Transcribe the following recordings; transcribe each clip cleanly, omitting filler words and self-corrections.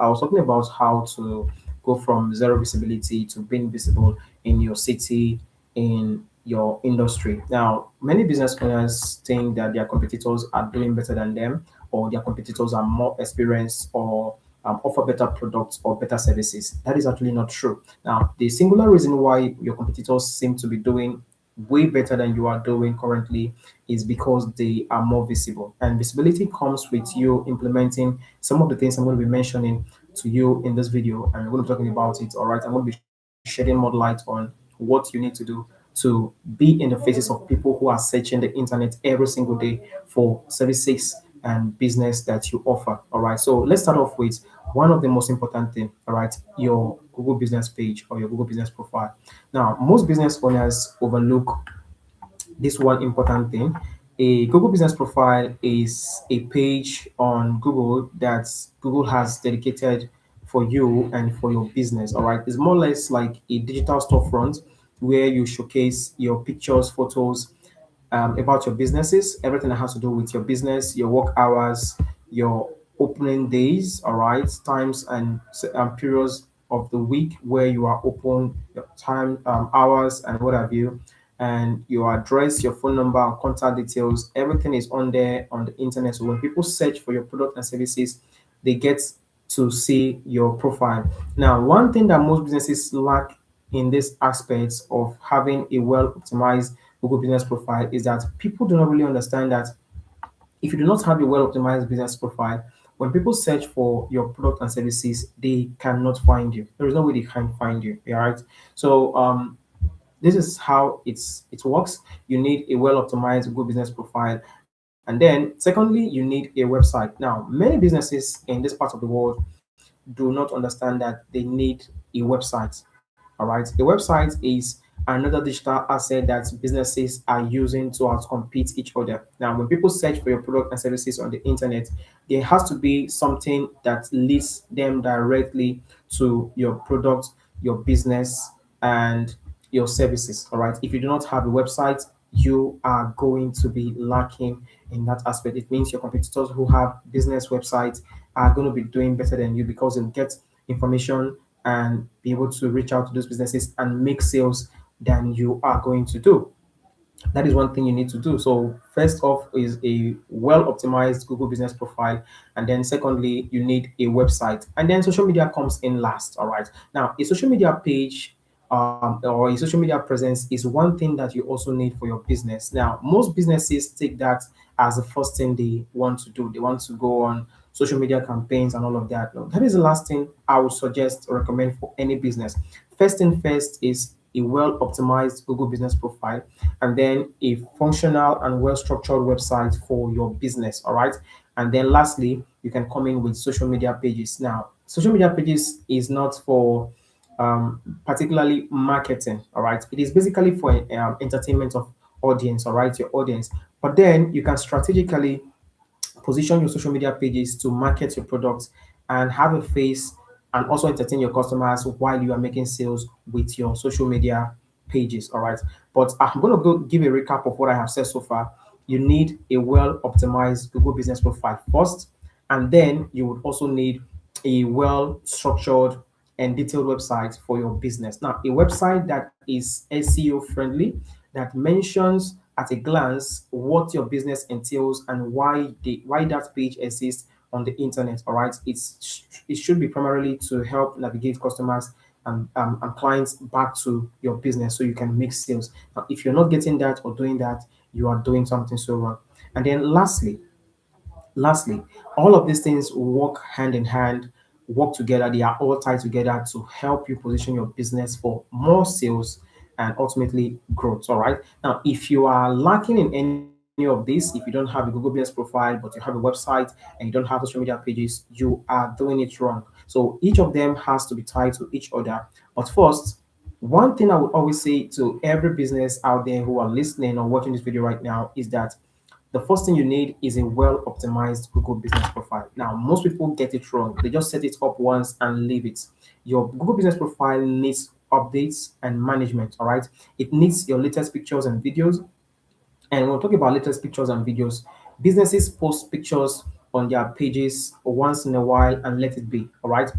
I was talking about how to go from zero visibility to being visible in your city, in your industry. Now, many business owners think that their competitors are doing better than them, or their competitors are more experienced, or offer better products or better services. That is actually not true. Now, the singular reason why your competitors seem to be doing way better than you are doing currently is because they are more visible. And visibility comes with you implementing some of the things I'm going to be mentioning to you in this video. And we're going to be talking about it. All right. I'm going to be shedding more light on what you need to do to be in the faces of people who are searching the internet every single day for services and business that you offer. All right. So let's start off with one of the most important thing. All right. Your Google business page or your Google business profile. Now, most business owners overlook this one important thing. A Google business profile is a page on Google that Google has dedicated for you and for your business. All right. It's more or less like a digital storefront where you showcase your pictures, photos, about your businesses, everything that has to do with your business, your work hours, your opening days, all right, times and periods of the week where you are open, your time, hours, and what have you, and your address, your phone number, contact details, everything is on there on the internet. So when people search for your product and services, they get to see your profile. Now, one thing that most businesses lack in this aspect of having a well optimized Google business profile is that people do not really understand that if you do not have a well optimized business profile, when people search for your product and services, they cannot find you. There is no way they can find you. All right. So this is how it works. You need a well optimized Google business profile. And then secondly, you need a website. Now, many businesses in this part of the world do not understand that they need a website. All right. A website is another digital asset that businesses are using to outcompete each other. Now, when people search for your product and services on the internet, there has to be something that leads them directly to your product, your business, and your services. All right. If you do not have a website, you are going to be lacking in that aspect. It means your competitors who have business websites are going to be doing better than you because they'll get information and be able to reach out to those businesses and make sales than you are going to do. That is one thing you need to do. So first off is a well optimized Google business profile, and then secondly you need a website, and then social media comes in last. All right. Now a social media page or a social media presence is one thing that you also need for your business. Now most businesses take that as the first thing they want to do. They want to go on social media campaigns and all of that. No, that is the last thing I would suggest or recommend for any business. First thing first is a well optimized Google business profile, and then a functional and well structured website for your business. All right. And then lastly, you can come in with social media pages. Now, social media pages is not for particularly marketing. All right. It is basically for entertainment of audience. All right. Your audience. But then you can strategically position your social media pages to market your products and have a face and also entertain your customers while you are making sales with your social media pages. All right. But I'm going to go give a recap of what I have said so far. You need a well optimized Google business profile first, and then you would also need a well structured and detailed website for your business. Now, a website that is SEO friendly, that mentions at a glance what your business entails and why that page exists on the internet. All right, it should be primarily to help navigate customers and clients back to your business so you can make sales. Now, if you're not getting that or doing that, you are doing something so wrong. And then lastly, all of these things work hand in hand, work together. They are all tied together to help you position your business for more sales and ultimately growth. All right. Now, if you are lacking in any of this, if you don't have a Google Business profile, but you have a website and you don't have social media pages, you are doing it wrong. So each of them has to be tied to each other. But first, one thing I would always say to every business out there who are listening or watching this video right now is that the first thing you need is a well optimized Google business profile. Now, most people get it wrong. They just set it up once and leave it. Your Google business profile needs updates and management. All right. It needs your latest pictures and videos. And when we talk about latest pictures and videos, businesses post pictures on their pages once in a while and let it be. All right.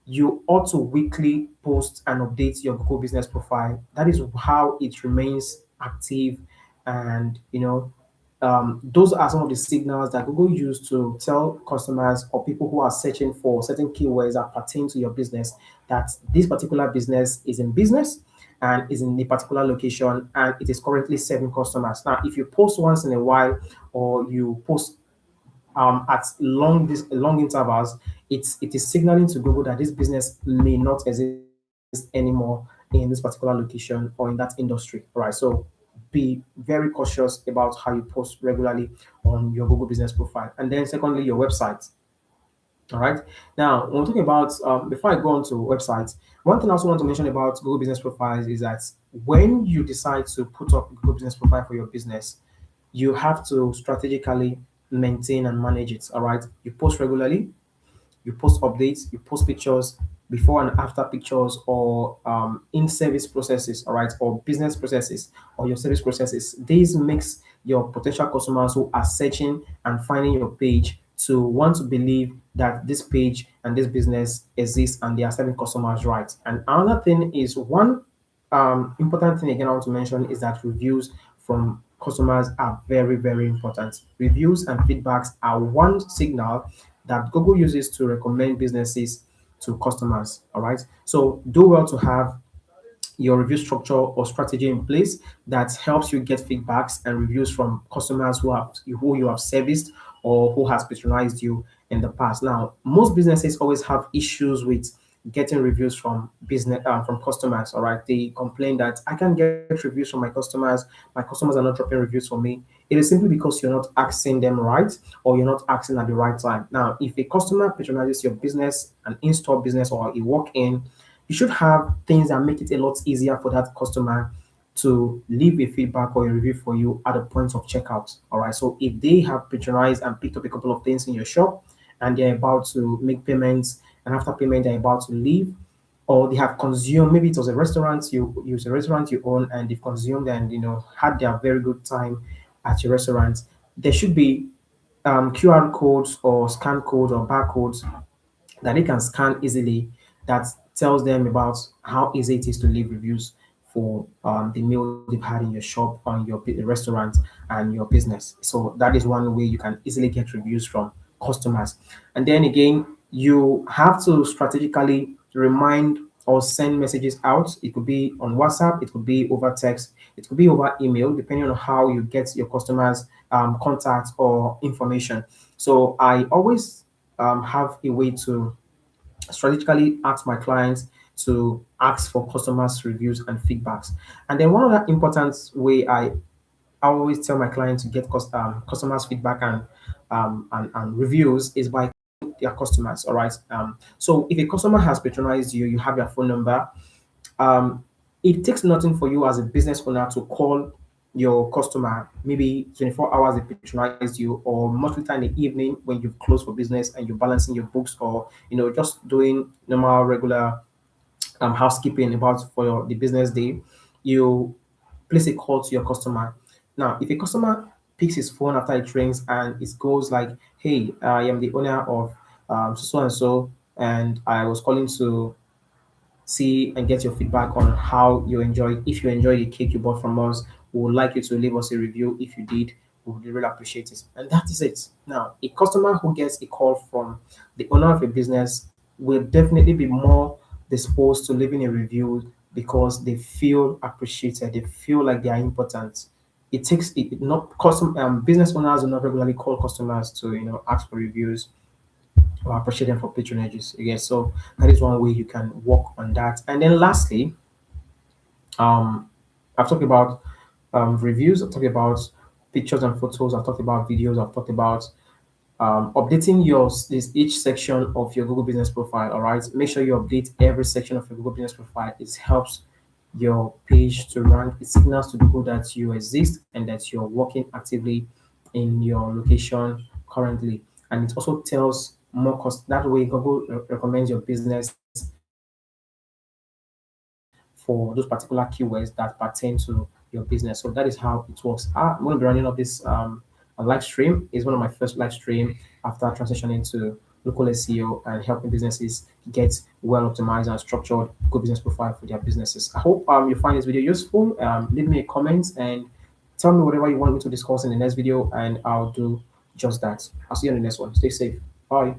You ought to weekly post and update your Google business profile. That is how it remains active. And those are some of the signals that Google use to tell customers or people who are searching for certain keywords that pertain to your business that this particular business is in business and is in a particular location and it is currently serving customers. Now, if you post once in a while or you post at long intervals, it is signaling to Google that this business may not exist anymore in this particular location or in that industry. All right. So be very cautious about how you post regularly on your Google business profile. And then secondly, your website. All right. Now, when we're talking about before I go on to websites, one thing I also want to mention about Google Business Profiles is that when you decide to put up Google Business Profile for your business, you have to strategically maintain and manage it. All right. You post regularly, you post updates, you post pictures, before and after pictures, or in service processes, all right, or business processes, or your service processes. This makes your potential customers who are searching and finding your page to want to believe that this page and this business exists and they are serving customers right. And another thing is one important thing again I want to mention is that reviews from customers are very, very important. Reviews and feedbacks are one signal that Google uses to recommend businesses to customers. All right. So do well to have your review structure or strategy in place that helps you get feedbacks and reviews from customers who you have serviced or who has patronized you in the past. Now, most businesses always have issues with getting reviews from customers. All right, they complain that I can't get reviews from my customers. My customers are not dropping reviews for me. It is simply because you're not asking them right or you're not asking at the right time. Now, if a customer patronizes your business, an in-store business or a walk-in, you should have things that make it a lot easier for that customer to leave a feedback or a review for you at the point of checkout. All right. So if they have patronized and picked up a couple of things in your shop and they're about to make payments, and after payment they're about to leave, or they have consumed, maybe it was a restaurant you use a restaurant you own and they've consumed and had their very good time at your restaurant, there should be QR codes or scan codes or barcodes that they can scan easily that tells them about how easy it is to leave reviews for the meal they've had in your shop, on your restaurant, and your business. So that is one way you can easily get reviews from customers. And then again, you have to strategically remind or send messages out. It could be on WhatsApp, it could be over text, it could be over email, depending on how you get your customers' contacts or information. So I always have a way to strategically ask my clients to ask for customers' reviews and feedbacks. And then one other important way I always tell my clients to get customers' feedback and reviews is by their customers. All right. So if a customer has patronized you, you have their phone number. Um, it takes nothing for you as a business owner to call your customer maybe 24 hours they patronized you, or much later in the evening when you've closed for business and you're balancing your books, or just doing normal regular housekeeping about for the business day. You place a call to your customer. Now, if a customer picks his phone after it rings and it goes like, "Hey, I am the owner of so and so, and I was calling to see and get your feedback on how you enjoyed. If you enjoyed the cake you bought from us, we would like you to leave us a review. If you did, we would really appreciate it." And that is it. Now, a customer who gets a call from the owner of a business will definitely be more disposed to leaving a review because they feel appreciated. They feel like they are important. It takes it not custom business owners do not regularly call customers to ask for reviews or appreciate them for patronages. Again, so that is one way you can work on that. And then lastly, um, I've talked about reviews. I've talked about pictures and photos. I've talked about videos. I've talked about updating each section of your Google Business Profile. All right, make sure you update every section of your Google Business Profile. It helps your page to rank. It signals to Google that you exist and that you're working actively in your location currently. And it also tells more cost. That way, Google recommends your business for those particular keywords that pertain to your business. So that is how it works. I'm going to be running up this a live stream. It's one of my first live stream after transitioning to local SEO and helping businesses get well optimized and structured good business profile for their businesses. I hope you find this video useful. Leave me a comment and tell me whatever you want me to discuss in the next video, and I'll do just that. I'll see you in the next one. Stay safe. Bye.